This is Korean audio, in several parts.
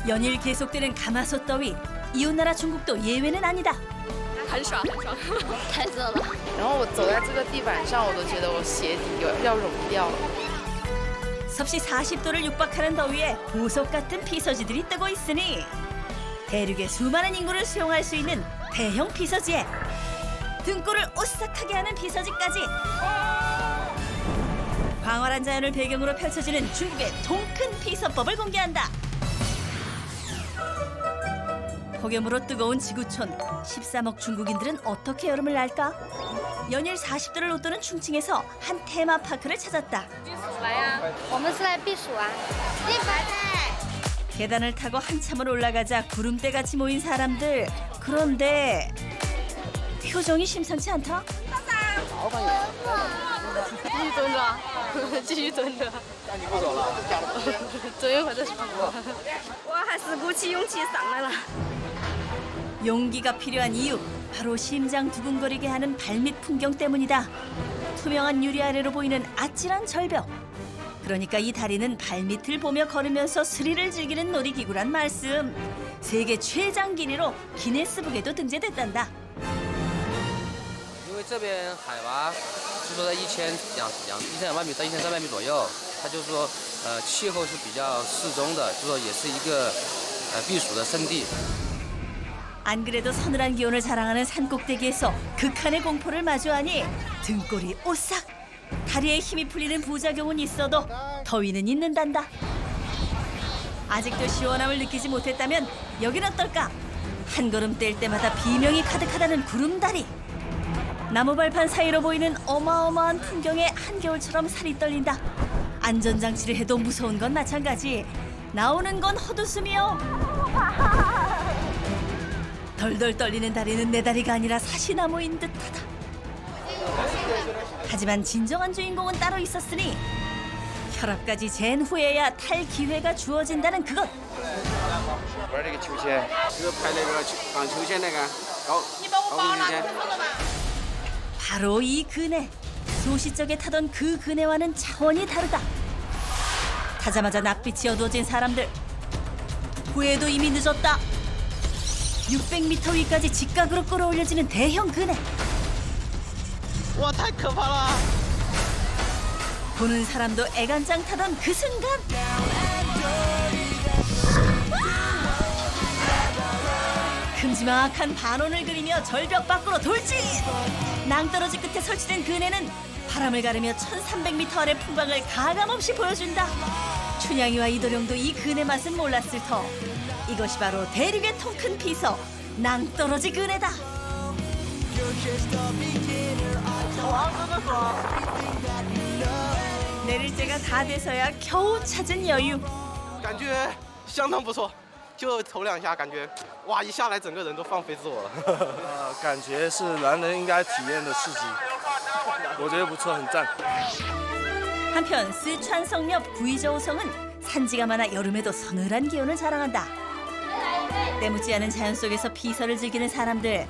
연일 계속되는 가마솥 더위. 이웃나라 중국도 예외는 아니다. 很爽很爽，太热了。然后我走在这个地板上，我都觉得我鞋底要融掉了。 섭씨 40도를 육박하는 더위에 보석 같은 피서지들이 뜨고 있으니 대륙의 수많은 인구를 수용할 수 있는 대형 피서지에 등골을 오싹하게 하는 피서지까지. 광활한 자연을 배경으로 펼쳐지는 중국의 통큰 피서법을 공개한다. 폭염으로 뜨거운 지구촌, 13억 중국인들은 어떻게 여름을 날까? 연일 40도를 웃도는 충칭에서 한 테마파크를 찾았다. 来呀！我们是来避暑啊。立白菜。 계단을 타고 한참을 올라가자 구름대같이 모인 사람들. 그런데 표정이 심상치 않다. 继续蹲着，继续蹲着。那你不走了？蹲一会儿再说。我还是鼓起勇气上来了。 용기가 필요한 이유, 바로 심장 두근거리게 하는 발밑 풍경 때문이다. 투명한 유리 아래로 보이는 아찔한 절벽. 그러니까 이 다리는 발밑을 보며 걸으면서 스릴을 즐기는 놀이기구란 말씀. 세계 최장 길이로 기네스북에도 등재됐단다. 因为这边海拔是说在1200米到1300米左右，它就是说气候是比较适中的，就说也是一个避暑的胜地。 안 그래도 서늘한 기온을 자랑하는 산꼭대기에서 극한의 공포를 마주하니 등골이 오싹. 다리에 힘이 풀리는 부작용은 있어도 더위는 있는단다. 아직도 시원함을 느끼지 못했다면 여긴 어떨까? 한 걸음 뗄 때마다 비명이 가득하다는 구름다리. 나무발판 사이로 보이는 어마어마한 풍경에 한겨울처럼 살이 떨린다. 안전장치를 해도 무서운 건 마찬가지. 나오는 건 헛웃음이요. 덜덜 떨리는 다리는 내 다리가 아니라 사시나무인 듯하다. 하지만 진정한 주인공은 따로 있었으니 혈압까지 잰 후에야 탈 기회가 주어진다는 그것. 玩这个秋千，就是拍那个荡秋千那个高空秋千。 바로 이 그네. 소시적에 타던 그 그네와는 차원이 다르다. 타자마자 낯빛이 어두워진 사람들. 후회도 이미 늦었다. 600m 위까지 직각으로 끌어올려지는 대형 그네. 哇，太可怕了！ 보는 사람도 애간장 타던 그 순간. 큼지막한 반원을 그리며 절벽 밖으로 돌진. 낭떠러지 끝에 설치된 그네는 바람을 가르며 1300m 아래 풍광을 가감없이 보여준다. 춘향이와 이도령도 이 그네 맛은 몰랐을 터. 이것이 바로 대륙의 통큰 피서 낭떠러지 그네다. 내릴 때가 다 돼서야 겨우 찾은 여유. 感觉相当不错，就头2下感觉，哇，一下来整个人都放飞自我了。感觉是男人应该体验的刺激，我觉得不错，很赞。 한편 스촨 성옆 구이저우성은 산지가 많아 여름에도 서늘한 기온을 자랑한다. 때묻지 않은 자연 속에서 피서를 즐기는 사람들.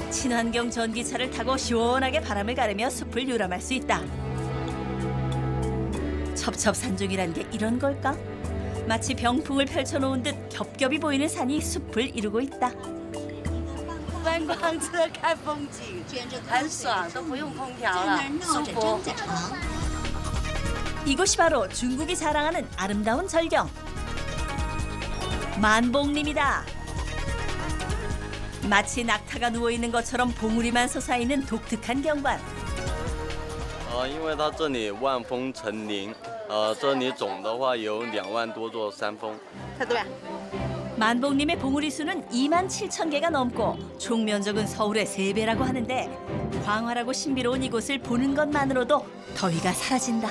친환경 전기차를 타고 시원하게 바람을 가르며 숲을 유람할 수 있다. 첩첩산중이란 게 이런 걸까? 마치 병풍을 펼쳐놓은 듯 겹겹이 보이는 산이 숲을 이루고 있다. 观光车看风景，很爽，都不用空调了，舒服。 이곳이 바로 중국이 자랑하는 아름다운 절경. 만봉림이다. 마치 낙타가 누워있는 것처럼 봉우리만 솟아있는 독특한 경관. 因为它这里万峰成林，这里总的话有2万多座山峰。 만봉림의 봉우리 수는 2만 7천 개가 넘고 총 면적은 서울의 3배라고 하는데 광활하고 신비로운 이곳을 보는 것만으로도 더위가 사라진다.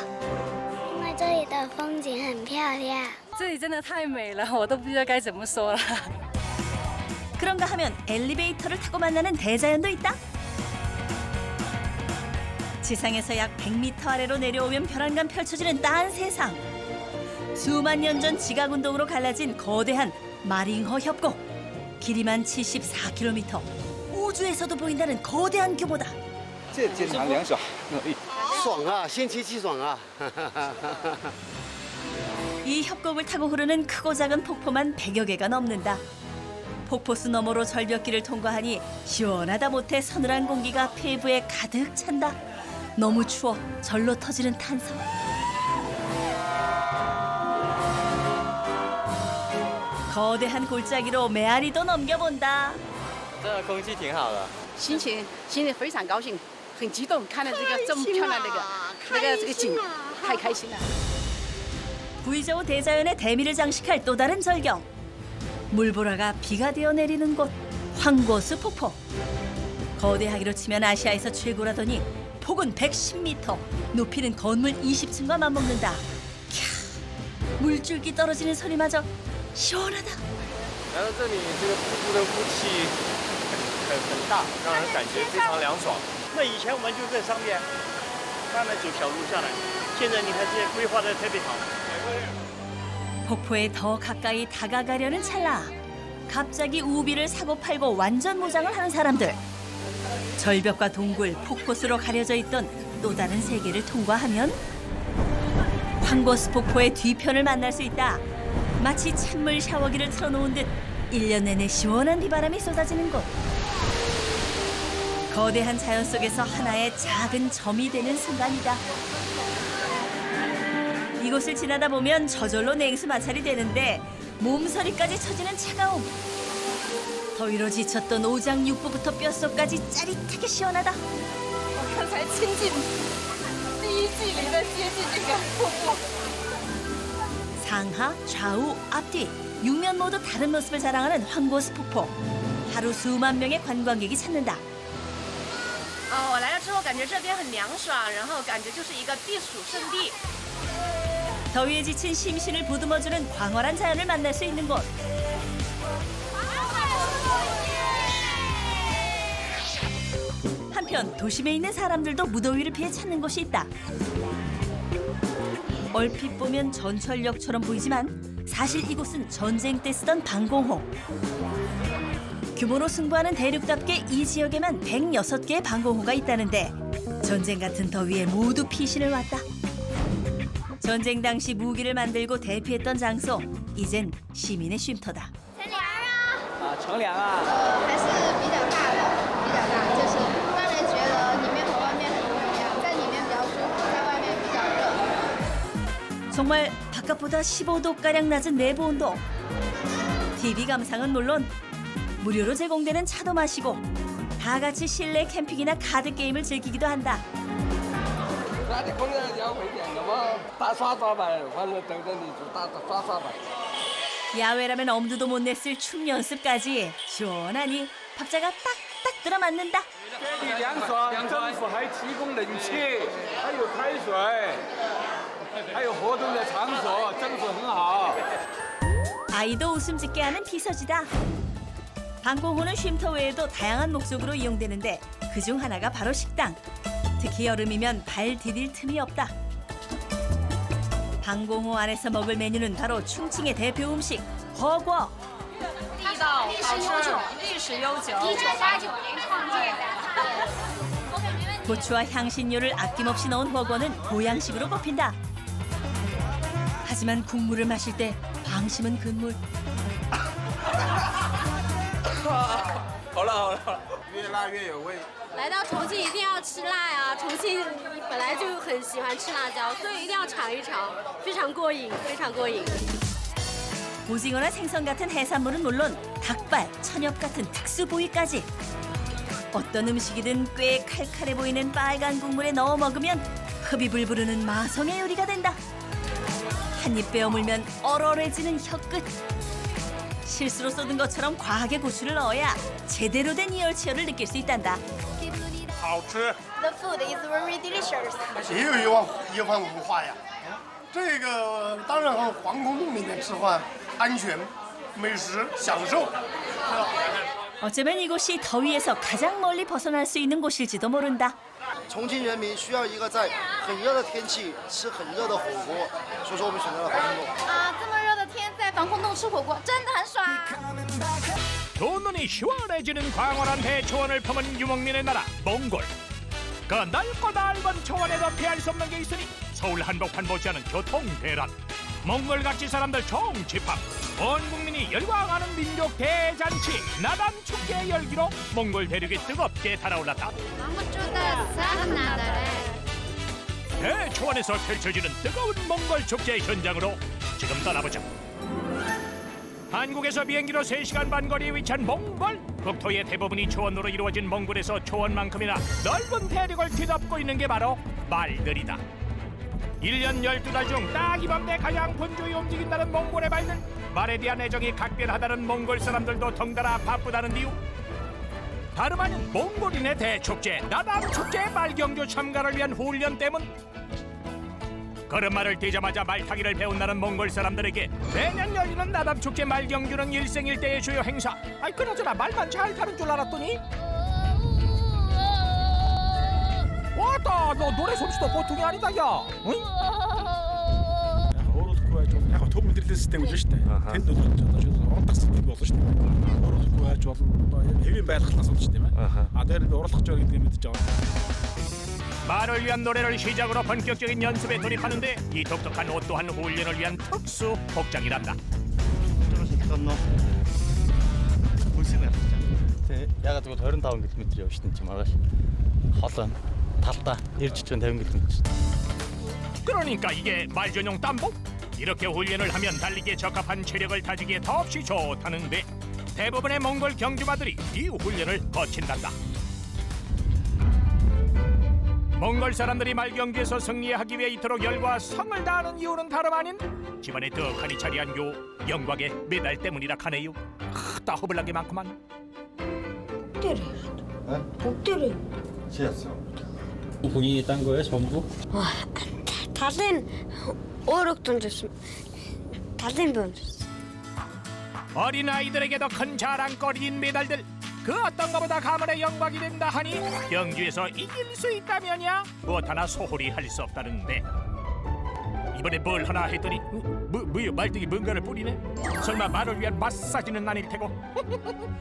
因为这里的风景很漂亮。这里真的太美了，我都不知道该怎么说了。 그런가 하면 엘리베이터를 타고 만나는 대자연도 있다. 지상에서 약 100m 아래로 내려오면 벼랑간 펼쳐지는 딴 세상. 수만 년 전 지각운동으로 갈라진 거대한 마링허 협곡. 길이만 74km. 우주에서도 보인다는 거대한 규모다. 这经常凉爽，爽啊，先期气爽啊！ 이 협곡을 타고 흐르는 크고 작은 폭포만 100여 개가 넘는다. 폭포수 너머로 절벽길을 통과하니 시원하다 못해 서늘한 공기가 폐부에 가득 찬다. 너무 추워 절로 터지는 탄성. 거대한 골짜기로 메아리도 넘겨본다. 这个空气挺好的。心情非常高兴，很激动，看到这么漂亮这个景，太开心了。 구이저우 대자연의 대미를 장식할 또 다른 절경. 물보라가 비가 되어 내리는 곳 황고수 폭포. 거대하기로 치면 아시아에서 최고라더니 폭은 110m, 높이는 건물 20층과 맞먹는다. 캬, 물줄기 떨어지는 소리마저 시원하다. 来到这里，这个瀑布的雾气很大，让人感觉非常凉爽。那以前我们就在上面慢慢走小路下来，现在你看这些规划的特别好。 폭포에 더 가까이 다가가려는 찰나 갑자기 우비를 사고 팔고 완전 무장을 하는 사람들. 절벽과 동굴, 폭포수로 가려져 있던 또 다른 세계를 통과하면 황고수 폭포의 뒤편을 만날 수 있다. 마치 찬물 샤워기를 틀어놓은 듯 1년 내내 시원한 비바람이 쏟아지는 곳. 거대한 자연 속에서 하나의 작은 점이 되는 순간이다. 이곳을 지나다 보면 저절로 냉수 마찰이 되는데 몸서리까지 처지는 차가움. 더위로 지쳤던 오장육부부터 뼛속까지 짜릿하게 시원하다. 我刚才亲近第一距离的接近这个瀑布。 상하, 좌우, 앞뒤 6면 모두 다른 모습을 자랑하는 황고수 폭포. 하루 수만 명의 관광객이 찾는다. 我来了之后感觉这边很凉爽，然后感觉就是一个避暑胜地。 더위에 지친 심신을 보듬어주는 광활한 자연을 만날 수 있는 곳. 한편 도심에 있는 사람들도 무더위를 피해 찾는 곳이 있다. 얼핏 보면 전철역처럼 보이지만 사실 이곳은 전쟁 때 쓰던 방공호. 규모로 승부하는 대륙답게 이 지역에만 106개의 방공호가 있다는데 전쟁 같은 더위에 모두 피신을 왔다. 전쟁 당시 무기를 만들고 대피했던 장소, 이젠 시민의 쉼터다. 乘凉啊，还是比较大的，比较大，就是让人觉得里面和外面很不一样，在里面比较舒服，在外面比较热。 정말 바깥보다 15도가량 낮은 내부 온도. TV 감상은 물론 무료로 제공되는 차도 마시고 다 같이 실내 캠핑이나 카드 게임을 즐기기도 한다. 야외라면 엄두도 못 냈을 춤 연습까지 시원하니 박자가 딱딱 들어맞는다. 这里凉爽，政府还提供冷气，还有开水，还有活动的场所，政府很好。 아이도 웃음 짓게 하는 비서지다. 방공호는 쉼터 외에도 다양한 목적으로 이용되는데 그중 하나가 바로 식당. 특히 여름이면 발 디딜 틈이 없다. 방공호 안에서 먹을 메뉴는 바로 충칭의 대표 음식 허거. 地道、好吃、历史悠久。1989年创建的。 고추와 향신료를 아낌없이 넣은 허거는 보양식으로 꼽힌다. 하지만 국물을 마실 때 방심은 금물. 好了好了，越辣越有味。 来到重庆一定要吃辣呀！重庆本来就很喜欢吃辣椒，所以一定要尝一尝，非常过瘾，非常过瘾。 오징어나 생선 같은 해산물은 물론 닭발, 천엽 같은 특수 부위까지. 어떤 음식이든 꽤 칼칼해 보이는 빨간 국물에 넣어 먹으면 흡입을 부르는 마성의 요리가 된다. 한 입 베어물면 얼얼해지는 혀끝. 실수로 쏟은 것처럼 과하게 고추를 넣어야 제대로 된 이열치열을 느낄 수 있단다. 好吃。 The food is very delicious. 也有一番文化呀。这个当然和防空洞里面吃饭安全、美食、享受。 어쩌면 이곳이 더위에서 가장 멀리 벗어날 수 있는 곳일지도 모른다. 重庆人民需要一个在很热的天气吃很热的火锅，所以说我们选择了防空洞。这么热的天在防空洞吃火锅真的很爽。 두 눈이 시원해지는 광활한 해초원을 품은 유목민의 나라 몽골. 그 넓고 넓은 초원에도 피할 수 없는 게 있으니 서울 한복판 못지않은 교통 대란. 몽골각지 사람들 총집합, 온 국민이 열광하는 민족 대잔치 나담 축제 열기로 몽골 대륙이 뜨겁게 달아올랐다. 대초원에서 펼쳐지는 뜨거운 몽골 축제 현장으로 지금 떠나보자. 한국에서 비행기로 3시간 반 거리에 위치한 몽골. 국토의 대부분이 초원으로 이루어진 몽골에서 초원만큼이나 넓은 대륙을 뒤덮고 있는 게 바로 말들이다. 1년 12달 중 딱 이맘때 가장 분주히 움직인다는 몽골의 말들. 말에 대한 애정이 각별하다는 몽골 사람들도 덩달아 바쁘다는 이유. 다름 아닌 몽골인의 대축제 나담 축제 말경주 참가를 위한 훈련 때문. 걸음마를 뛰자마자 말타기를 배운다는 몽골 사람들에게 매년 열리는 나담 축제 말경주는 일생일대의 주요 행사. 아이 그나저나 말만 잘 타는 줄 알았더니 왔다, 너 노래 솜씨도 보통이 아니다 야. 응? Өөрөдөө байж яг төв мэдрэлээс систем гэж шүү дээ. Тэнд уралдах систем болно шүү дээ. Өөрөдөө байж бол хэвийн байлгалаас болж тийм ээ. дээр уралдах жоо гэдэг нь мэдэж байгаа. 말을 위한 노래를 시작으로 본격적인 연습에 돌입하는데 이 독특한 옷 또한 훈련을 위한 특수 복장이란다. Яг тэгвэл 25 км явж штэ чи маргааш. Холон талдаа 90-50 km. 그러니까 이게 말 전용 땀복? 이렇게 훈련을 하면 달리기에 적합한 체력을 다지기에 더없이 좋다는데 대부분의 몽골 경주마들이 이 훈련을 거친단다. 몽골 사람들이 말경주에서 승리하기 위해 이토록 열과 성을 다하는 이유는 다름 아닌 집안에 떡하니 자리한 요 영광의 메달 때문이라 하네요. 다 허블난 게 많구만. 복대를. 본인이 딴 거예요, 전부? 다른 오락 던졌음. 다른 던졌어. 어린아이들에게도 큰 자랑거리인 메달들. 그 어떤 것보다 가문의 영광이 된다 하니 경주에서 이길 수 있다면야 무엇 하나 소홀히 할 수 없다는데 이번에 뭘 하나 했더니 뭐요 말등이 뭔가를 뿌리네. 설마 말을 위한 마사지는 아닐 테고.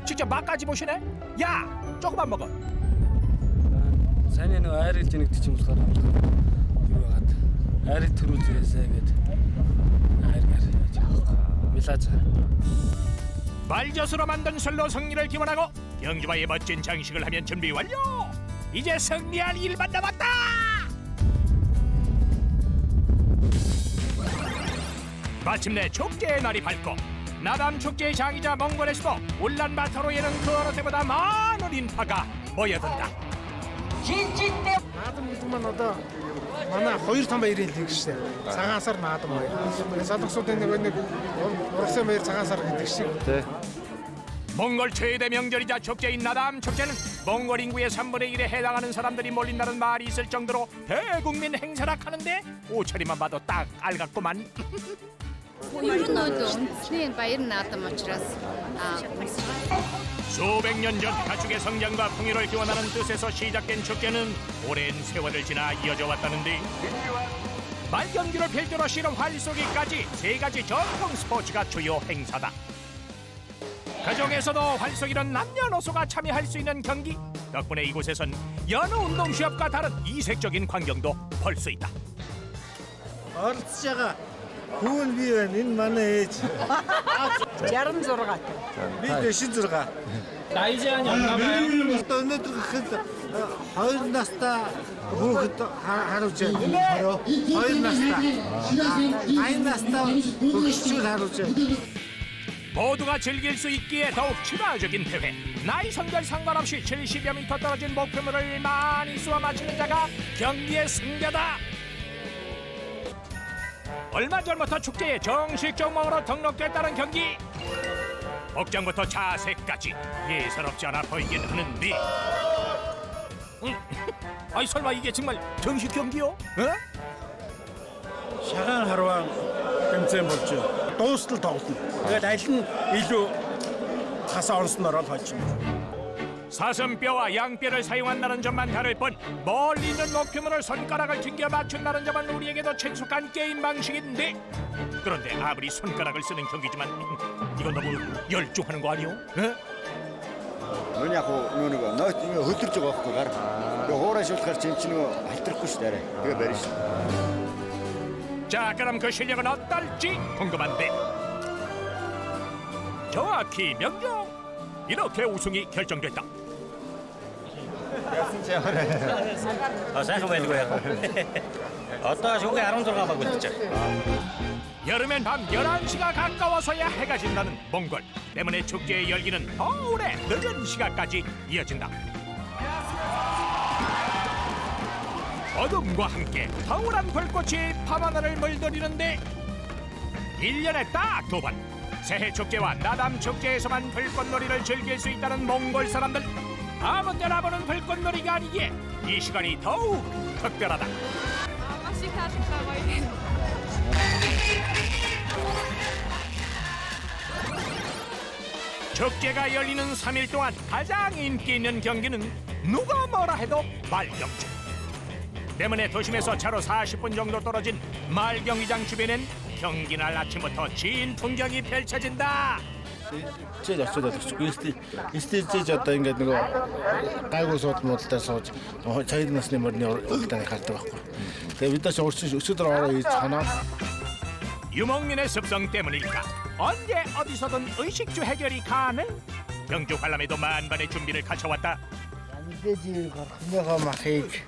직접 맛까지 보시네. 야 조금만 먹어. Сайн нэг айрыг тэнэг тийм болохоор юу байгаад айрыг төрүүлээсэ гэдэг айргаар 밀라자. 말젓으로 만든 설로 승리를 기원하고 경주마의 멋진 장식을 하면 준비 완료. 이제 승리할 일만 남았다. 마침내 축제의 날이 밝고 나담 축제의 장이자 몽골에서도 울란바토르에는 그 어느 때보다 많은 인파가 모여든다. 나담 гэдэг маань одоо манай хоёр том баярын хэлдэг шүү дээ. Цагаан сар наадам баяр. Солонгосуудын нэг урагшаа баяр цагаан сар гэдэг шиг. 몽골 최대 명절이자 축제인 나담 축제는 몽골 인구의 3분의 1에 해당하는 사람들이 몰린다는 말이 있을 정도로 대국민 행사라 하는데 옷차림만 봐도 딱 알겠구만. 수백 년 전 가축의 성장과 풍요를 기원하는 뜻에서 시작된 축제는 오랜 세월을 지나 이어져 왔다는데 말경기를 필두로 실은 활쏘기까지 3가지 전통 스포츠가 주요 행사다. 그중에서도 활쏘기는 남녀노소가 참여할 수 있는 경기. 덕분에 이곳에선 여느 운동 시합과 다른 이색적인 광경도 볼 수 있다. Оролцож хүн бий байна. Энэ манай ээж 66. Би 46. 나이 제한이 없나 봐요. өнөөдөр гэхэд 2 настай хүүхэд харуулж байна. 2 настай. 8 настай хүүхэд харуулж байна. 모두가 즐길 수 있기에 더욱 친화적인 대회. 나이 성별 상관없이 70여 미터 떨어진 목표물을 많이 쏘아 맞히는 자가 경기의 승자다. 얼마 전부터 축제에 정식 종목으로 등록됐다는 경기. 복장부터 자세까지 예사롭지 않아 보이긴 하는데 아니 설마 이게 정말 정식 경기요? Шагаан харваа тэмцээн болж дуустал тоглоно. Тэгээд аль нь илүү хасаа онсноор л болж байна. 사슴뼈와 양뼈를 사용한다는 점만 다를 뿐 멀리 있는 목표물을 손가락을 튕겨 맞춘다는 점은 우리에게도 친숙한 게임 방식인데 그런데 아무리 손가락을 쓰는 경기지만 이건 너무 열중하는 거 아니오? Миний яг нэг ноот хөдөлж байгаа байхгүй гар. Тэгээ хуурай шуулахаар чинь нөгөө алтрахгүй шүү дээ. Тэгээ барина шүү. 자, 그럼 그 실력은 어떨지 궁금한데 정확히 명령. 이렇게 우승이 결정됐다. 여름엔 밤 11시가 가까워서야 해가 진다는 몽골 때문에 축제의 열기는 더 오래 늦은 시간까지 이어진다. 어둠과 함께 덩울한 불꽃이 밤하늘을 물들이는데 1년에 딱 2번 새해 축제와 나담 축제에서만 불꽃놀이를 즐길 수 있다는 몽골 사람들. 아무 때나 보는 불꽃놀이가 아니기에 이 시간이 더욱 특별하다. 축제가 열리는 3일 동안 가장 인기 있는 경기는 누가 뭐라 해도 말경주. 때문에 도심에서 차로 40분 정도 떨어진 말경기장 주변엔 경기날 아침부터 진 풍경이 펼쳐진다. Эстетик одоо ингээд нөгөө гайгүй суудмуудтай сууж цайд насны мөрний уралдааны гардаг байхгүй. Тэгээ бид нар өчигдөр ороо иж ханаа. 유목민의 습성 때문일까? 언제 어디서든 의식주 해결이 가능? 경주 관람에도 만반의 준비를 갖춰왔다. Мэдээж гарахныхоо махыг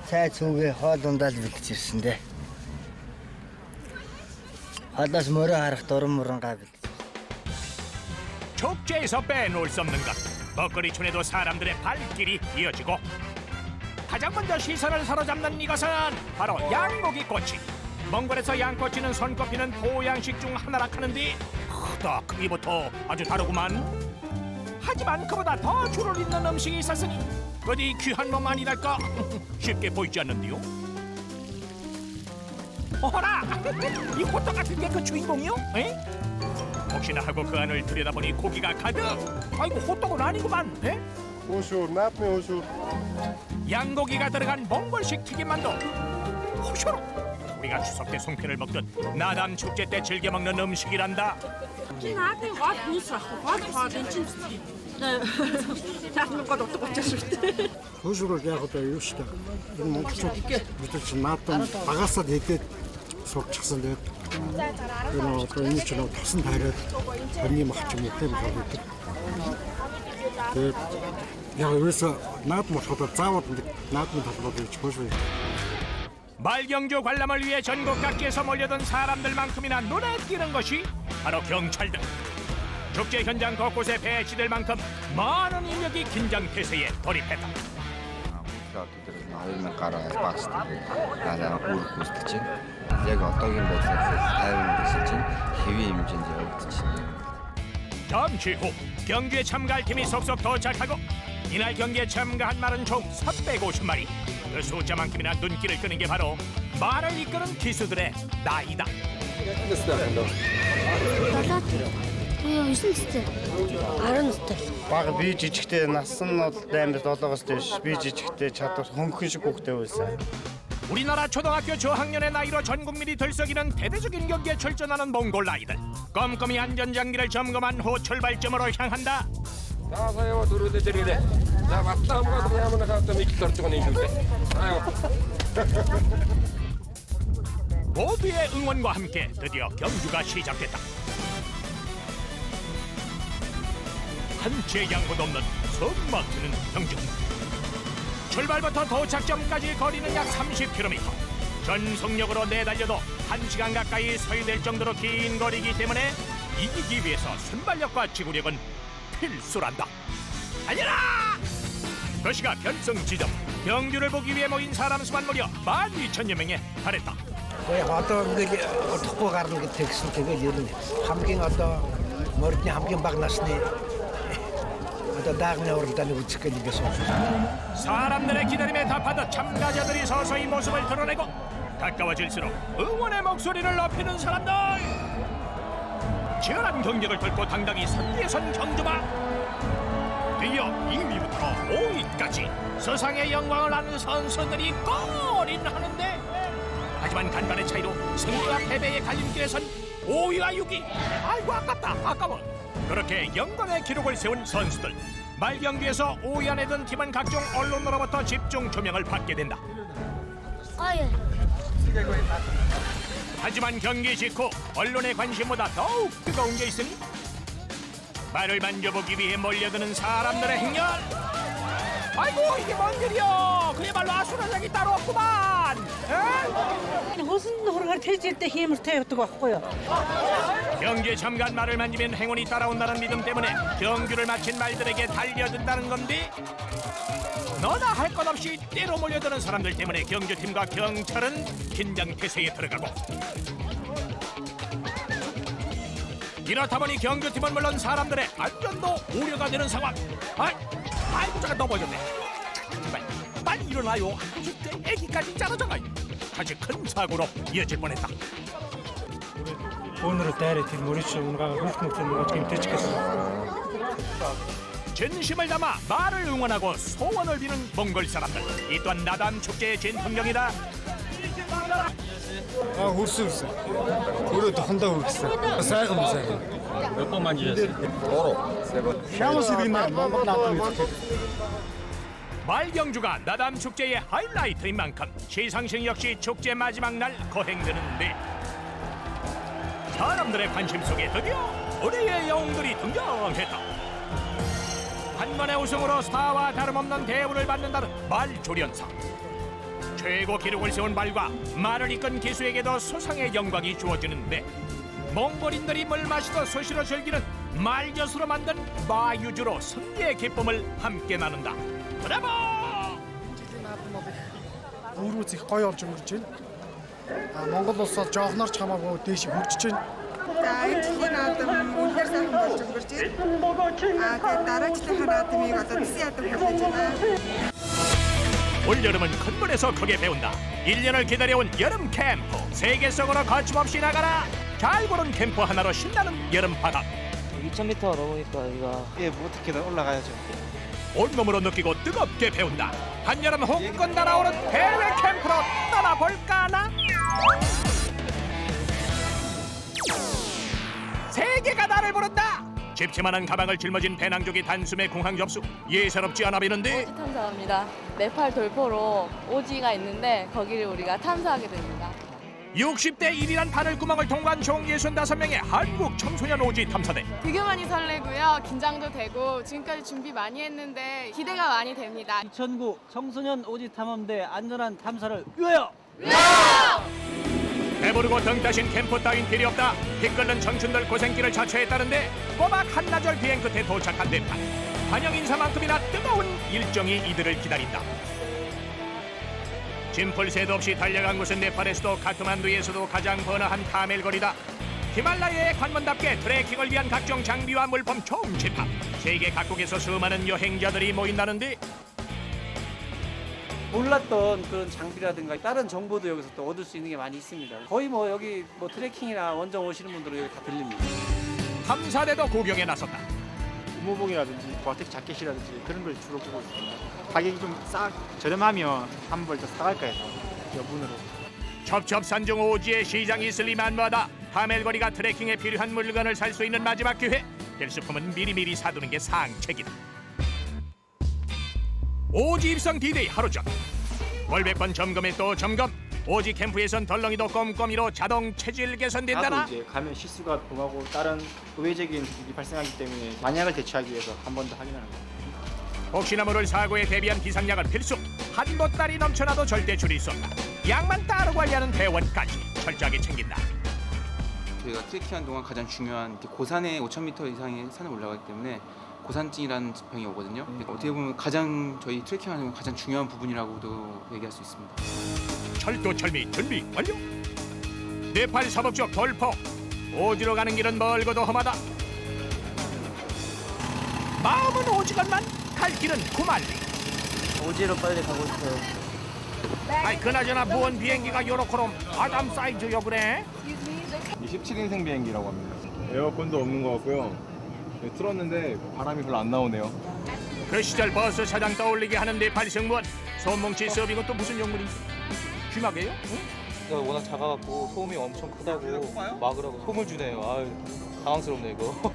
цай цүгээ хоол ундаа л бэлдэж ирсэн дээ. Хоолоос мөрөө харах дуран мурангаа бэлдэж. 축제에서 빼놓을 수 없는 것. 먹거리촌에도 사람들의 발길이 이어지고 가장 먼저 시선을 사로잡는 이것은 바로 양고기 꼬치. 몽골에서 양꼬치는 손꼽히는 보양식 중 하나라 하는데 크다 크기부터 아주 다르구만. 하지만 그보다 더 줄을 잇는 음식이 있었으니 어디 귀한 놈 아니랄까 쉽게 보이지 않는데요. 어허라 이 호떡 같은 게 그 주인공이요? 에? 혹시나 하고 그 안을 들여다보니 고기가 가득. 아이고 호떡은 아니구만. 에? 호슈, 나쁘네 호슈. 양고기가 들어간 몽골식 튀김만두. 호쇼로 우리가 추석 때 송편을 먹듯 나담 축제 때 즐겨 먹는 음식이란다. Хөөшрөл яг одоо юу шүү дээ. Энэ монголчууд бид чинь наадам багасаа хэдээд суулчихсан тэгээд энэ одоо энэ ч нэг тосон тайраад тэрний мах ч юм уу тийм байдаг. Тэгээд яг ерөөсөө наадам болоход заавал наадмын талбайд ирж хөөшрөл. 말경주 관람을 위해 전국 각지에서 몰려든 사람들만큼이나 눈에 띄는 것이 바로 경찰들. 축제 현장 곳곳에 배치될 만큼 많은 인력이 긴장 태세에 돌입했다. 잠시 후 경기에 참가할 팀이 속속 도착하고 이날 경기에 참가한 말은 총 350마리. 그 숫자만큼이나 눈길을 끄는 게 바로 말을 이끄는 기수들의 나이다. Бага би жижигтэй насан нь амар 7-оос дээш би жижигтэй чадвар хөнгөн шиг хүүхдээ байсан. 우리나라 초등학교 저학년의 나이로 전 국민이 들썩이는 대대적인 경기에 출전하는 몽골 아이들. 꼼꼼히 안전장비를 점검한 후 출발점으로 향한다. 모두의 응원과 함께 드디어 경주가 시작됐다. 한치의 양보도 없는 성막히는 경주. 출발부터 도착점까지 거리는 약 30km. 전 속력으로 내달려도 1시간 가까이 소요될 정도로 긴 거리이기 때문에 이기기 위해서 순발력과 지구력은 필수란다. 달려라! 그 시각 결승 지점. 경주를 보기 위해 모인 사람 수만 무려 12,000여 명에 달했다. Одоо ингээд утахгүй гарна гэдэгсэн тэгээд ер нь хамгийн одоо мордны хамгийн бага насны одоо дагны уралдааны үзэх гээл ингээс 사람들의 기다림에 답하듯 참가자들이 서서히 모습을 드러내고 가까워질수록 응원의 목소리를 높이는 사람들. 치열한 경쟁을 뚫고 당당히 선두에 선 경주마. 드디어 2위부터 5위까지 세상의 영광을 아는 선수들이 골인하는데 하지만 간발의 차이로 승리와 패배의 갈림길에 선 5위와 6위. 아이고 아깝다 아까워. 그렇게 영광의 기록을 세운 선수들. 말경기에서 5위 안에 든 팀은 각종 언론으로부터 집중 조명을 받게 된다. 하지만 경기 직후 언론의 관심보다 더욱 뜨거운 게 있으니 말을 만져보기 위해 몰려드는 사람들의 행렬. 아이고 이게 뭔 일이여. 그야말로 아수라장이 따로 없구만. 무슨 호르가 돼질 때 힘을 태웠다고 하고요. 경기에 잠깐 말을 만지면 행운이 따라온다는 믿음 때문에 경주를 마친 말들에게 달려든다는 건데 너나 할 것 없이 때로 몰려드는 사람들 때문에 경주팀과 경찰은 긴장태세에 들어가고 이렇다 보니 경주팀은 물론 사람들의 안전도 우려가 되는 상황. 아이고 잠깐 넘어졌네. 빨리 일어나요. 애기까지 자라져가요. 다시 큰 사고로 이어질 뻔했다. 오늘은 대리팀 모리츠 오늘가 훌륭한 어떻게 되치겠어. 진심을 담아 말을 응원하고 소원을 비는 몽골 사람들. 이 또한 나담 축제의 진풍경이다. 우스. 우리도 한다고 했어. 사이즈. 몇 번 만지셨어요? 도로 3번. 샤워실이 있네. 뭔가 나쁘네. 말경주가 나담 축제의 하이라이트인 만큼 시상식 역시 축제 마지막 날 거행되는데 사람들의 관심 속에 드디어 우리의 영웅들이 등장했다. 한 번의 우승으로 스타와 다름없는 대우를 받는다는 말조련사. 최고 기록을 세운 말과 말을 이끈 기수에게도 수상의 영광이 주어지는데 몽골인들이 물 마시고 수시로 즐기는 말젓으로 만든 마유주로 승리의 기쁨을 함께 나눈다. 브라보! Өөрөөсөө гоё олж өнгөрч байна. Монгол улсад жоохноор ч хамаагүй дээш хөгжиж байна. За энэ жилийн наадам үнэхээр сайхан болж өнгөрч байна. Тэгээд дараагийн наадамыг одоо 9 ядам хийж байна. 올여름은 큰 물에서 크게 배운다. 1년을 기다려온 여름 캠프. 세계 속으로 거침없이 나가라. 잘 고른 캠프 하나로 신나는 여름 방학. 2,000m 넘으니까 이거 뭐 어떻게든 올라가야죠. 온몸으로 느끼고 뜨겁게 배운다. 한여름 혹은 날아오는 해외 캠프로 떠나볼까나? 세계가 나를 부른다. 집채만한 가방을 짊어진 배낭족이 단숨에 공항 접수. 예사롭지 않아 보이는데. 오지 탐사합니다. 네팔 돌포로 오지가 있는데 거기를 우리가 탐사하게 됩니다. 60대 1이란 바늘구멍을 통과한 총 65명의 한국 청소년 오지 탐사대. 되게 많이 설레고요. 긴장도 되고 지금까지 준비 많이 했는데 기대가 많이 됩니다. 2009 청소년 오지 탐험대 안전한 탐사를 위하여! 배부르고 등 따신 캠프 따윈 필요 없다. 피 끓는 청춘들 고생길을 자처했다는데 꼬박 한나절 비행 끝에 도착한 네팔. 환영 인사만큼이나 뜨거운 일정이 이들을 기다린다. 짐풀 새도 없이 달려간 곳은 네팔에서도 카트만두에서도 가장 번화한 타멜거리다. 히말라야의 관문답게 트레킹을 위한 각종 장비와 물품 총집합. 세계 각국에서 수많은 여행자들이 모인다는데 몰랐던 그런 장비라든가 다른 정보도 여기서 또 얻을 수 있는 게 많이 있습니다. 거의 뭐 여기 뭐 트레킹이나 원정 오시는 분들은 여기 다 들립니다. 탐사대도 구경에 나섰다. 의무복이라든지 고아텍 자켓이라든지 그런 걸 주로 보고 있습니다. 가격이 좀 저렴하면 한 벌 더 사갈까 해서 여분으로. 첩첩산중 오지의 시장이 있을 이만마다 타멜거리가 트레킹에 필요한 물건을 살 수 있는 마지막 기회. 필수품은 미리미리 사두는 게 상책이다. 오지 입성 D-Day 하루 전 월백번 점검에 또 점검. 오지 캠프에선 덜렁이도 꼼꼼이로 자동 체질 개선된다나. 나도 이제 가면 실수가 범하고 다른 의외적인 일이 발생하기 때문에 만약을 대처하기 위해서 한 번 더 확인하는 겁니다. 혹시나 모를 사고에 대비한 비상약은 필수. 한 보따리 넘쳐나도 절대 줄일 수 없다. 약만 따로 관리하는 대원까지 철저하게 챙긴다. 저희가 트레킹하는 동안 가장 중요한 고산에 5,000m 이상의 산을 올라가기 때문에 고산증이라는 병이 오거든요. 어떻게 보면 가장 저희 트레킹하는 동안 가장 중요한 부분이라고도 얘기할 수 있습니다. 철도철미 준비 완료. 네팔 서북쪽 돌포. 오지로 가는 길은 멀고도 험하다. 마음은 오지건만 갈 길은 9만리. 오지로 빨리 가고 싶어요. 아이 그나저나 무언 비행기가 요렇게럼 아담 사이즈요 그래? 17인승 비행기라고 합니다. 에어컨도 없는 것 같고요. 틀었는데 바람이 별로 안 나오네요. 그 시절 버스 차장 떠올리게 하는 네팔 승무원. 손뭉치 서빙은 또 무슨 용물인지? 귀마개요? 워낙 작아갖고 소음이 엄청 크다고 막으라고 소음을 주네요. 아유, 당황스럽네 이거.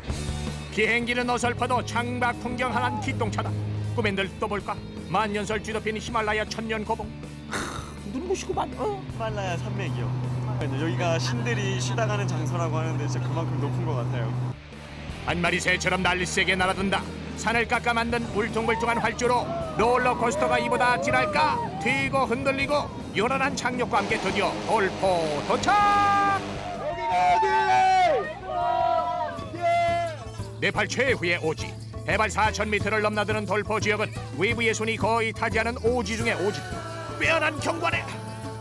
비행기는 어설퍼도 창밖 풍경 하나는 기똥차다. 꿈엔들 떠볼까? 만년설 쥐덮인 히말라야 천년 고봉. 눈부시고만. 히말라야 산맥이요. 여기가 신들이 쉬다 가는 장소라고 하는데 진짜 그만큼 높은 것 같아요. 한 마리 새처럼 날세게 날아든다. 산을 깎아 만든 울퉁불퉁한 활주로 롤러코스터가 이보다 진할까? 튀고 흔들리고 요란한 착륙과 함께 드디어 돌포 도착! 네팔 최후의 오지. 해발 4,000m를 넘나드는 돌포 지역은 외부의 손이 거의 타지 않은 오지 중의 오지. 빼어난 경관에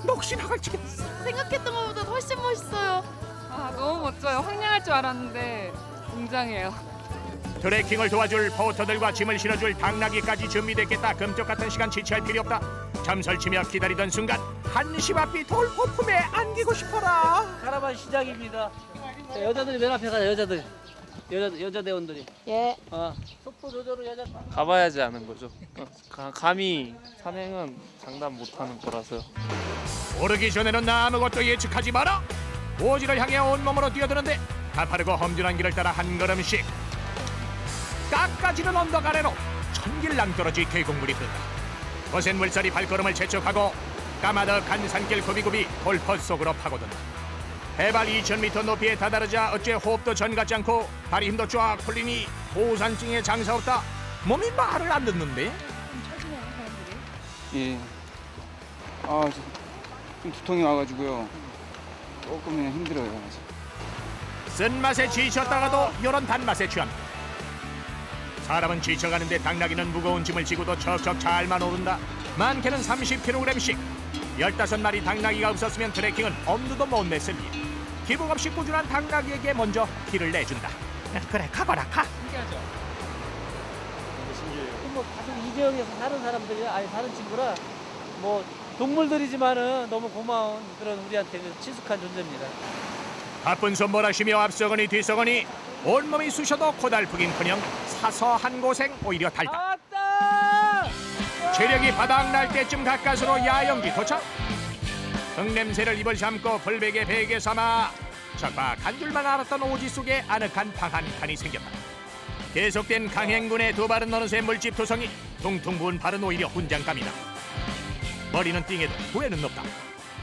넋이 나갈 지겠어. 생각했던 것보다 훨씬 멋있어요. 아, 너무 멋져요. 황량할 줄 알았는데 웅장해요. 트레킹을 도와줄 포터들과 짐을 실어줄 당나귀까지 준비됐겠다. 금쪽 같은 시간 지체할 필요 없다. 잠 설치며 기다리던 순간 한시 앞이 돌포 품에 안기고 싶어라. 카라반 시작입니다. 자, 여자들이 맨 앞에 가자. 여자 대원들이. 예. 속도 조절을 여자. 가봐야지 아는 거죠. 감히 산행은 장담 못하는 거라서요. 오르기 전에는 아무것도 예측하지 마라. 오지를 향해 온몸으로 뛰어드는데 가파르고 험준한 길을 따라 한 걸음씩 깎아지는 언덕 아래로 천길랑 떨어지 계곡물이 흐른다. 거센 물살이 발걸음을 재촉하고 까마득한 산길 구비구비 돌포 속으로 파고든다. 해발 2,000m 높이에 다다르자 어째 호흡도 전 같지 않고 다리 힘도 쫙 풀리니 고산증에 장사 없다. 몸이 말을 안 듣는데? 예. 좀 두통이 와가지고요. 조금 그냥 힘들어요. 아직. 쓴맛에 지쳤다가도 이런 단맛에 취한다. 사람은 지쳐가는데 당나귀는 무거운 짐을 지고도 척척 잘만 오른다. 많게는 30kg씩. 15마리 당나귀가 없었으면 트레킹은 엄두도 못 냈을 일. 기복 없이 꾸준한 당나귀에게 먼저 길을 내준다. 그래, 가거라, 가. 신기하죠? 신기해요. 뭐 가족 이 지역에서 사는 사람들이 사는 친구라 뭐 동물들이지만은 너무 고마운 그런 우리한테 친숙한 존재입니다. 바쁜 손몰아쉬며 앞서거니 뒤서거니 온몸이 쑤셔도 고달프긴커녕 사서한 고생 오히려 달다. 체력이 바닥날 때쯤 가까스로 야영기 도착. 흙냄새를 입을 잠고 불백에 베개 삼아 척박한 줄만 알았던 오지 속에 아늑한 방 한 칸이 생겼다. 계속된 강행군의 두 발은 어느새 물집 투성이, 퉁퉁 부은 발은 오히려 훈장감이다. 머리는 띵해도 후회는 없다.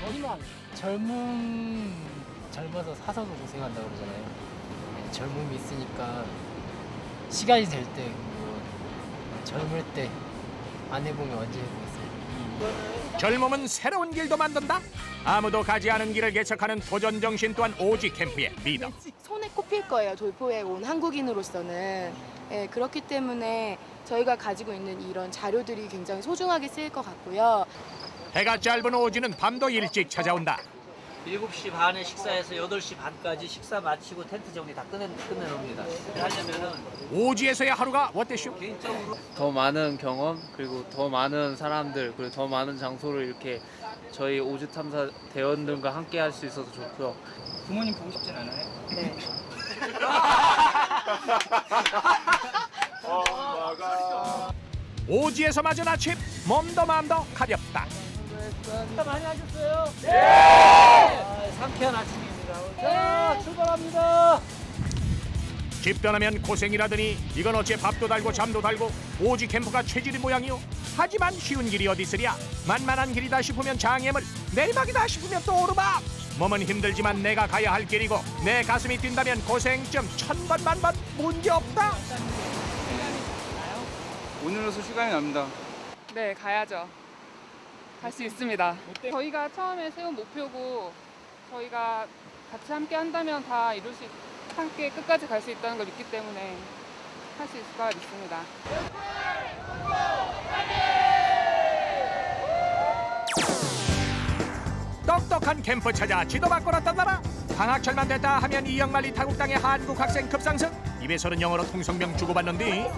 머리만 젊어서 사서도 고생한다 그러잖아요. 젊음이 있으니까 시간이 될 때 젊을 때 안 해보면 언제 해보겠어요. 젊음은 새로운 길도 만든다. 아무도 가지 않은 길을 개척하는 도전 정신 또한 오지 캠프의 리더. 손에 꼽힐 거예요. 돌포에 온 한국인으로서는. 예, 그렇기 때문에 저희가 가지고 있는 이런 자료들이 굉장히 소중하게 쓰일 것 같고요. 해가 짧은 오지는 밤도 일찍 찾아온다. 7시 반에 식사해서 8시 반까지 식사 마치고 텐트 정리 다 끝내놓습니다. 하려면은 오지에서의 하루가 어땠슈? 개인적으로 더 많은 경험 그리고 더 많은 사람들 그리고 더 많은 장소를 이렇게 저희 오지 탐사 대원들과 함께 할 수 있어서 좋고요. 부모님 보고 싶진 않아요? 네. 오지에서 맞은 아침 몸도 마음도 가볍다. 많이 하셨어요? 네! 상쾌한 아침입니다. 자, 출발합니다. 집 떠나면 고생이라더니 이건 어째 밥도 달고 잠도 달고 오지 캠프가 체질이 모양이오. 하지만 쉬운 길이 어디 있으랴. 만만한 길이다 싶으면 장애물, 내리막이다 싶으면 또 오르막. 몸은 힘들지만 내가 가야 할 길이고 내 가슴이 뛴다면 고생 좀 1000번 만번 문제없다. 오늘로서 휴가에 납니다. 네, 가야죠. 갈 수 있습니다. 저희가 처음에 세운 목표고 저희가 같이 함께 한다면 다 이룰 수 함께 끝까지 갈 수 있다는 걸 믿기 때문에 할 수 있을 거라 믿습니다. 똑똑한 캠프 찾아 지도 바꾸러 떠나라. 방학철만 됐다 하면 이영만리 타국당의 한국 학생 급상승. 입에서는 영어로 통성명 주고받는데.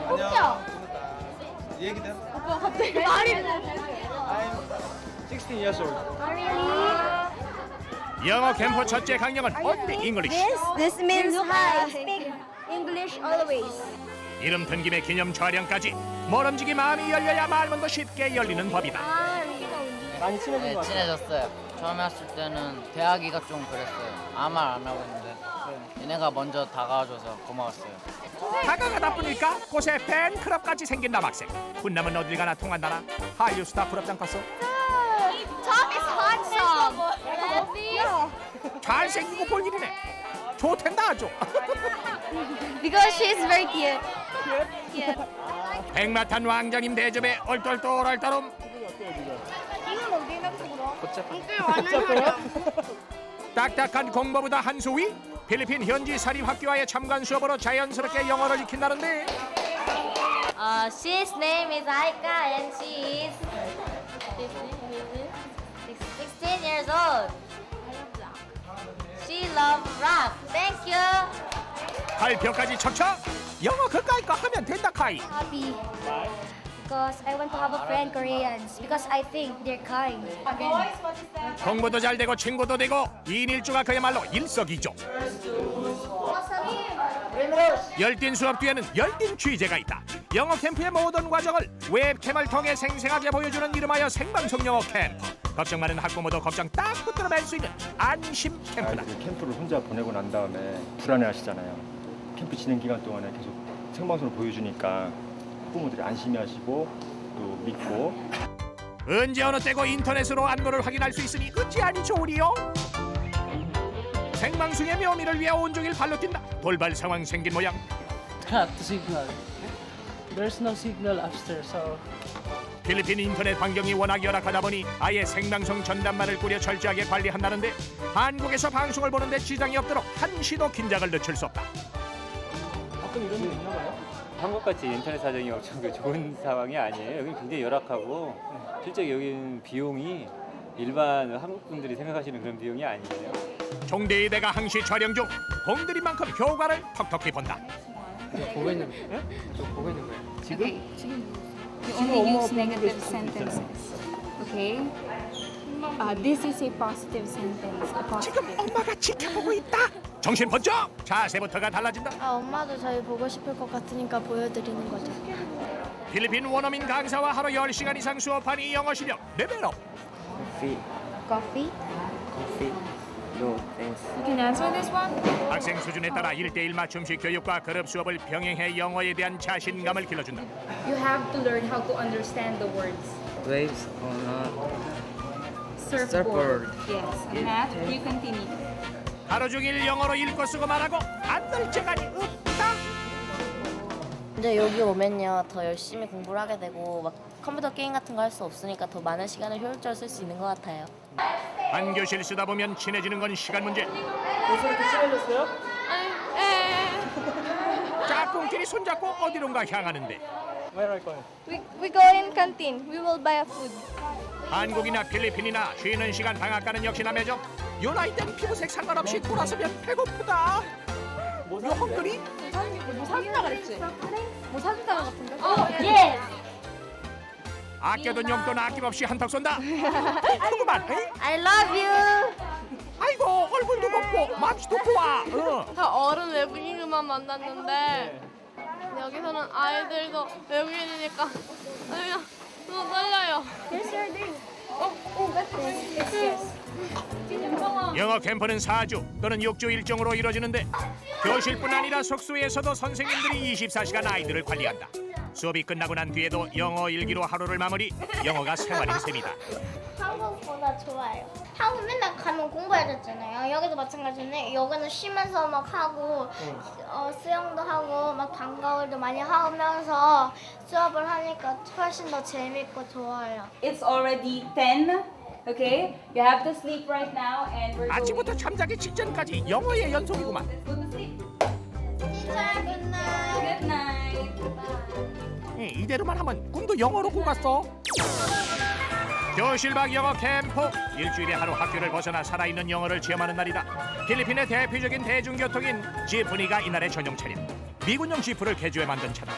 안녕. 얘기돼? 오빠 갑자기 말이 I'm 16 years old. 영어 캠프 첫째 강령은 only English. This means hi. Speak English always. 이름 든 김에 기념 촬영까지. 모름지기 마음이 열려야 말문도 쉽게 열리는 법이다. 많이 친해진 것 같아요. 친해졌어요. 처음에 왔을 때는 대하기가 좀 그랬어요. 아무 말 안 하고 있는데 얘네가 먼저 다가와줘서 고마웠어요. 다가가다 보니까 곳에 팬클럽까지 생긴 남학생. 훈남은 어딜 가나 통한다나. 한류 스타 부럽지 않겠어? Top is handsome. 잘생기고 볼 일이네. 좋텐다 아주. Because she is very cute. Cute. 백마탄 왕자님 대접에 얼떨떨 따름. 딱딱한 공부보다 한 수 위. 필리핀 현지 사립학교와의 참관 수업으로 자연스럽게 영어를 익힌다는데. She's name is Aika and she is 16 years old. She loves rap. Thank you. 발표까지 척척. 영어 그까이 거 하면 된다 카이. Happy because I want to have a friend Koreans because I think they're kind. 공부도 잘 되고 친구도 되고 2인 1조가 그야말로 일석이조. 열띤 수업 뒤에는 열띤 취재가 있다. 영어 캠프의 모든 과정을 웹캠을 통해 생생하게 보여주는 이름하여 생방송 영어 캠프. 걱정 많은 학부모도 걱정 딱 붙들어 맬 수 있는 안심 캠프다. 캠프를 혼자 보내고 난 다음에 불안해하시잖아요. 캠프 진행 기간 동안에 계속 생방송을 보여주니까 학부모들이 안심해하시고 또 믿고. 언제 어느 때고 인터넷으로 안무를 확인할 수 있으니 어찌 아니 좋으리요? 생방송의 묘미를 위해 온종일 발로 뛴다. 돌발 상황 생긴 모양. Cut the signal. There's no signal upstairs, so. 필리핀 인터넷 환경이 워낙 열악하다 보니 아예 생방송 전담만을 꾸려 철저하게 관리한다는데 한국에서 방송을 보는데 지장이 없도록 한시도 긴장을 늦출 수 없다. 가끔 이런 일 있나 봐요? 한국같이 인터넷 사정이 엄청 좋은 상황이 아니에요. 여기 굉장히 열악하고 실제 여기는 비용이 일반 한국 분들이 생각하시는 그런 비용이 아니에요. 종대이대가 항시 촬영 중 공들인 만큼 효과를 톡톡히 본다. 보고 있는 거예요? 저 보고 있는 거예요. Okay. You only use negative sentences. Okay. This is a positive sentence. A positive. 지금 엄마가 지켜보고 있다. 정신 번쩍. 자세부터가 달라진다. 엄마도 저희 보고 싶을 것 같으니까 보여드리는 거죠. 필리핀 원어민 강사와 하루 10시간 이상 수업하니 영어 실력 레벨업. Coffee. No, thanks. You can answer this one. 학생 수준에 따라 1:1 맞춤식 교육과 그룹 수업을 병행해 영어에 대한 자신감을 길러준다. You have to learn how to understand the words. Waves on a Surfboard. Yes. And math. You continue. 하루 종일 영어로 읽고 쓰고 말하고 안 될 재간이 없다. 근데 여기 오면요 더 열심히 공부를 하게 되고 막 컴퓨터 게임 같은 거 할 수 없으니까 더 많은 시간을 효율적으로 쓸 수 있는 것 같아요. 한 교실 쓰다 보면 친해지는 건 시간 문제. 벌써 이렇게 친해졌어요? 짝꿍끼리 손잡고 어디론가 향하는데. Where are you going? We go in canteen. We will buy a food. 한국이나 필리핀이나 쉬는 시간 방학 가는 역시 남해죠. 요 나이 땐 피부색 상관없이 돌아서면 배고프다. 요 헝그리? 뭐 사준다 그랬지? 뭐 사준다 같은데? 예. 아껴둔 용돈 아낌없이 한턱 쏜다. 그만. I love you. 아이고 얼굴도 곱고 맘씨도 좋아. 다 어른 외국인만 만났는데 여기서는 아이들도 외국인이니까 그냥 너무 떨려요. 영어 캠프는 4주 또는 6주 일정으로 이루어지는데 교실뿐 아니라 숙소에서도 선생님들이 24시간 아이들을 관리한다. 수업이 끝나고 난 뒤에도 영어 일기로 하루를 마무리. 영어가 생활인 셈이다. 한국보다 좋아요. 한국 맨날 가면 공부해야 됐잖아요. 여기도 마찬가지인데 여기는 쉬면서 막 하고 수영도 하고 막 방과후도 많이 하면서 수업을 하니까 훨씬 더 재밌고 좋아요. It's already 10. Okay. You have to sleep right now, and we're 아침부터 잠자기 직전까지 영어의 연속이구만. Good night. 이대로만 하면 꿈도 영어로 꾸갔어. 교실 밖 영어 캠프. 일주일에 하루 학교를 벗어나 살아있는 영어를 체험하는 날이다. 필리핀의 대표적인 대중교통인 지프니가 이날의 전용 차량. 미군용 지프를 개조해 만든 차다.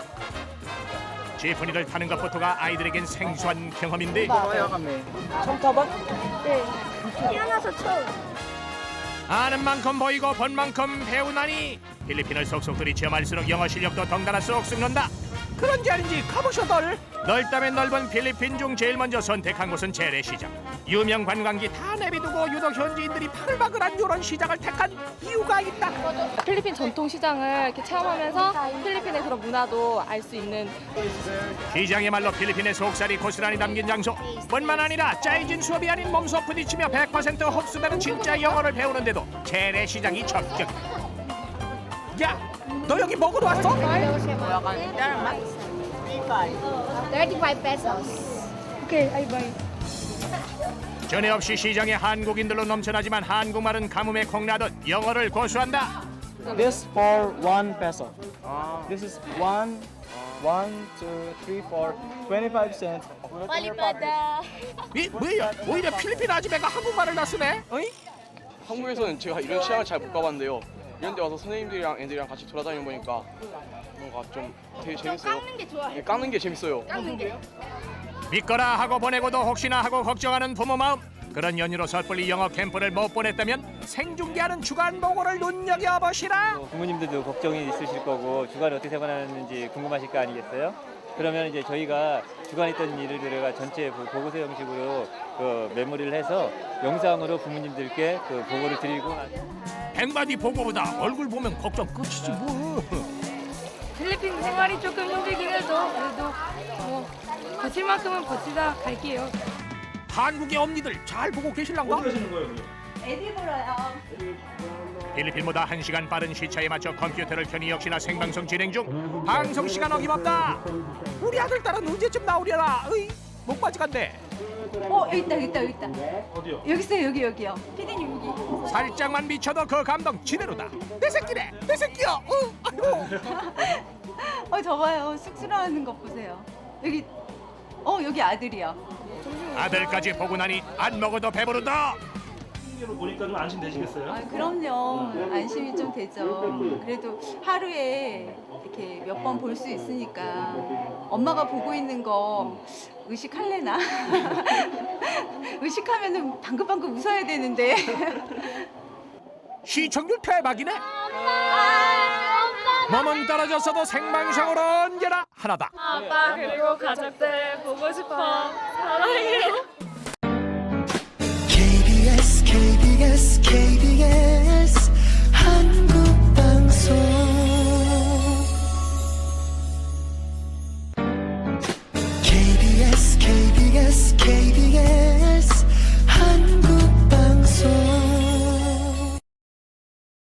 지프니를 타는 것부터가 아이들에겐 생소한 경험인데. 처음 타봐? 네. 태어나서 처음. 아는 만큼 보이고 본 만큼 배우나니 필리핀을 속속들이 체험할수록 영어 실력도 덩달아 쏙 쑥는다. 그런지 아닌지 가보셔들. 넓다면 넓은 필리핀 중 제일 먼저 선택한 곳은 재래시장. 유명 관광지 다 내비두고 유독 현지인들이 바글바글한 이런 시장을 택한 이유가 있다. 필리핀 전통 시장을 이렇게 체험하면서 필리핀의 그런 문화도 알 수 있는. 시장이야말로 필리핀의 속살이 고스란히 담긴 장소. 뿐만 아니라 짜여진 수업이 아닌 몸소 부딪히며 100% 흡수되는 진짜 영어를 배우는데도 재래시장이 적격. 야, 너 여기 먹으러 왔어? 35 pesos. Okay, I buy. 전에 없이 시장에 한국인들로 넘쳐나지만 한국말은 가뭄에 콩나듯 영어를 고수한다. This for 1 peso. This is 1, 2, 3, 4, 25 cents. 빨리 받아. 뭐야? 오히려 필리핀 아줌마가 한국말을 다 쓰네? 어이? 한국에서는 제가 이런 시장을 잘 못 가봤는데요. 이런 데 와서 선생님들이랑 애들이랑 같이 돌아다니는 보니까 뭔가 좀 되게 재밌어요. 깎는 게 좋아요. 네, 깎는 게 재밌어요. 깎는 게. 믿거라 하고 보내고도 혹시나 하고 걱정하는 부모 마음. 그런 연유로 섣불리 영어 캠프를 못 보냈다면 생중계하는 주간 보고를 눈여겨보시라. 부모님들도 걱정이 있으실 거고 주간에 어떻게 생활하는지 궁금하실 거 아니겠어요? 그러면 이제 저희가 주간에 있던 일을 들어가 전체 보고서 형식으로 그 메모리를 해서 영상으로 부모님들께 그 보고를 드리고. 100마디 보고보다 얼굴 보면 걱정 끝이지 뭐. 필리핀 생활이 조금 힘들긴 해도 그래도 뭐 버틸 만큼은 버티다 갈게요. 한국의 언니들 잘 보고 계실란가? 어디 가시는 거예요? 에디브로요. 필리핀보다 1시간 빠른 시차에 맞춰 컴퓨터를 켜니 역시나 생방송 진행 중. 방송 시간 어김없다. 우리 아들 딸은 언제쯤 나오려나? 으이, 목바지 간대. 여기 있다. 어디요? 여기 있어요, 여기요. 피디님 여기. 살짝만 미쳐도 그 감동 지대로다. 내 새끼네, 내 새끼야. 아이고. 저 봐요. 쑥스러워하는 것 보세요. 여기 아들이야. 아들까지 보고 나니 안 먹어도 배부르다. 보니까 좀 안심되시겠어요? 그럼요. 안심이 좀 되죠. 그래도 하루에 이렇게 몇 번 볼 수 있으니까 엄마가 보고 있는 거 의식할래나? 의식하면은 방긋방긋 웃어야 되는데. 시청률 대박이네. 몸은 떨어졌어도 생방송으로 언제나 하나다. 아빠 그리고 가족들 보고 싶어. 사랑해요. KBS